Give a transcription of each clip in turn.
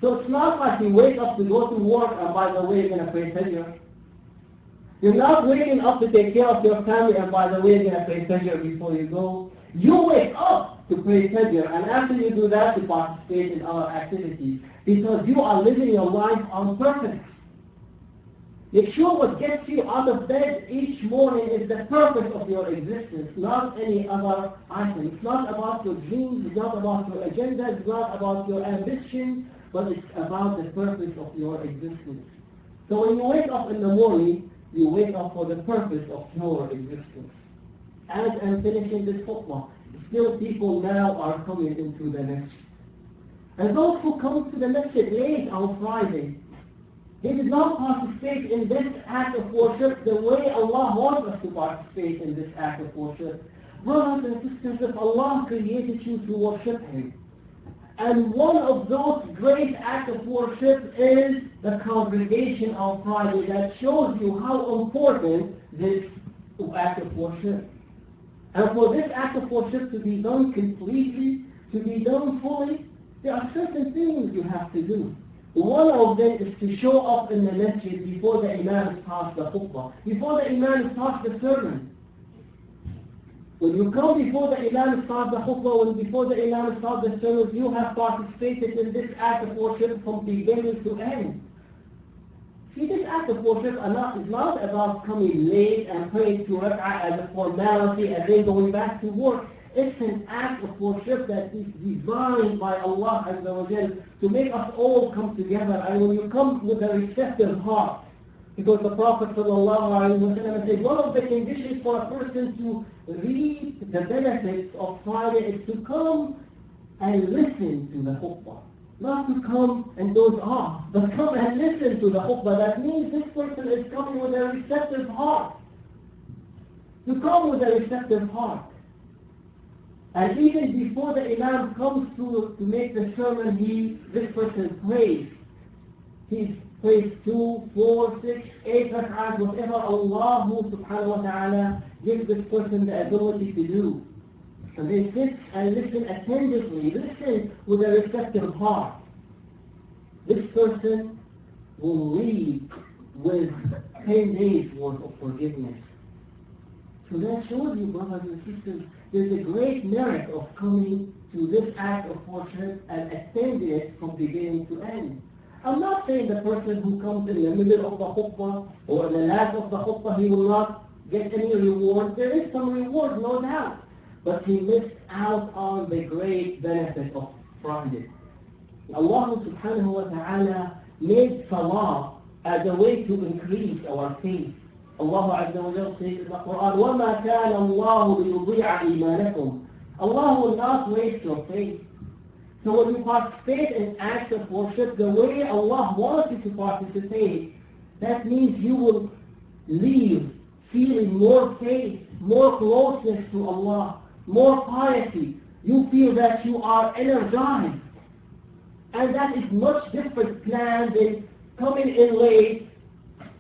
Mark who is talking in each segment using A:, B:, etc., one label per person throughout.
A: So it's not like you wake up to go to work and by the way you're going to pray Fajr. You're not waking up to take care of your family and by the way you're going to pray Fajr before you go. You wake up to pray Fajr and after you do that to participate in our activities because you are living your life on purpose. Make sure what gets you out of bed each morning is the purpose of your existence, not any other item. It's not about your dreams, it's not about your agenda, it's not about your ambition, but it's about the purpose of your existence. So when you wake up in the morning, you wake up for the purpose of your existence. As I'm finishing this khutbah, still people now are coming into the masjid. And those who come to the masjid late on Friday, they did not participate in this act of worship the way Allah wants us to participate in this act of worship. Brothers and sisters, if Allah created you to worship Him, and one of those great acts of worship is the congregation on Friday, that shows you how important this act of worship. And for this act of worship to be done completely, to be done fully, there are certain things you have to do. One of them is to show up in the masjid before the Imam starts the khutbah, before the Imam starts the sermon. When you come before the Imam starts the khutbah, before the Imam starts the sermon, you have participated in this act of worship from beginning to end. See, this act of worship is not about coming late and praying to rak'ah as a formality and then going back to work. It's an act of worship that is designed by Allah Azza wa Jal to make us all come together. And when you come with a receptive heart, because the Prophet ﷺ said one of the conditions for a person to reap the benefits of Friday is to come and listen to the khutbah. Not to come and doze off, but come and listen to the khutbah. That means this person is coming with a receptive heart. To come with a receptive heart. And even before the Imam comes to make the sermon, this person prays. He prays 2, 4, 6, 8 rak'ahs, whatever Allah subhanahu wa ta'ala gives this person the ability to do. And they sit and listen attentively, listen with a receptive heart. This person will leave with 10 days worth of forgiveness. So that shows you, brothers and sisters, there's a great merit of coming to this act of worship and attending it from beginning to end. I'm not saying the person who comes in the middle of the khutbah or the last of the khutbah, he will not get any reward. There is some reward, no doubt. But he missed out on the great benefit of Friday. Allah subhanahu wa ta'ala made salah as a way to increase our faith. Allah Azza wa Jalla says in the Quran, وَمَا كَانَ اللَّهُ لِيُضِيعَ إِيمَانَكُمْ. Allah will not waste your faith. So when you participate in acts of worship the way Allah wants you to participate, that means you will leave feeling more faith, more closeness to Allah, more piety. You feel that you are energized. And that is much different plan than coming in late,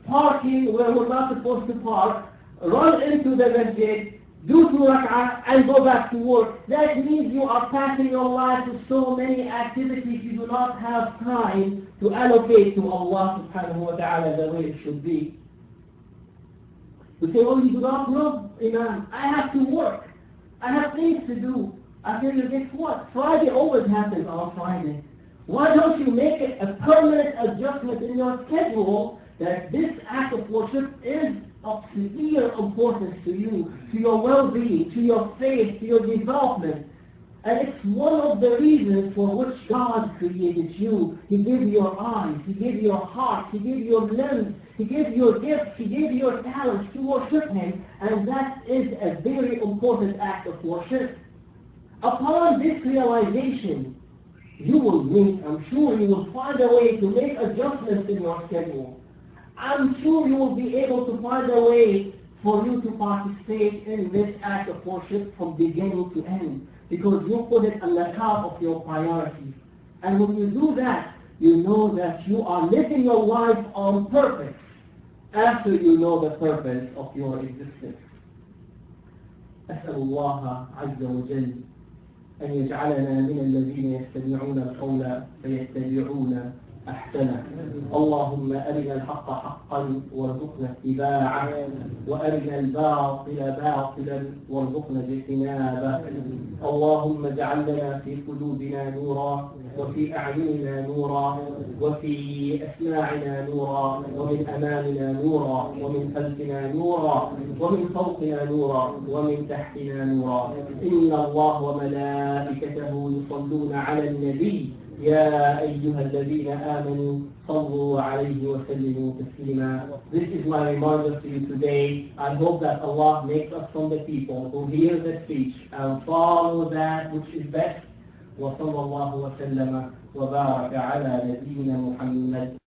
A: parking where we're not supposed to park, run into the masjid, do 2 rak'ah and go back to work. That means you are passing your life with so many activities you do not have time to allocate to Allah subhanahu wa ta'ala the way it should be. You say, oh, you do not know, Imam, I have to work. I have things to do. I tell you, guess what? Friday always happens on Friday. Why don't you make it a permanent adjustment in your schedule that this act of worship is of severe importance to you, to your well-being, to your faith, to your development. And it's one of the reasons for which God created you. He gave you your eyes, He gave you your heart, He gave you your limbs, He gave you your gifts, He gave you your talents to worship Him. And that is a very important act of worship. Upon this realization, I'm sure you will find a way to make adjustments in your schedule. I'm sure you will be able to find a way for you to participate in this act of worship from beginning to end, because you put it on the top of your priorities. And when you do that, you know that you are living your life on purpose after you know the purpose of your existence. أسأل الله عز وجل أن يجعلنا من الذين يستمعون القول فيتبعون أحسنه. اللهم أرنا الحق حقا وارزقنا اتباعه، وأرنا الباطل باطلا وارزقنا اجتنابه. اللهم اجعل لنا في قلوبنا نورا، وفي أعيننا نورا، وفي أسماعنا نورا، ومن أمامنا نورا، ومن خلفنا نورا، ومن فوقنا نورا، ومن تحتنا نورا. إن الله وملائكته يصلون على النبي يا أيها الذين آمنوا صلوا عليه وسلموا تسليما. This is my reminder to you today. I hope that Allah makes us from the people who hear the speech and follow that which is best. وصلى الله وسلم وبارك على نبينا محمد.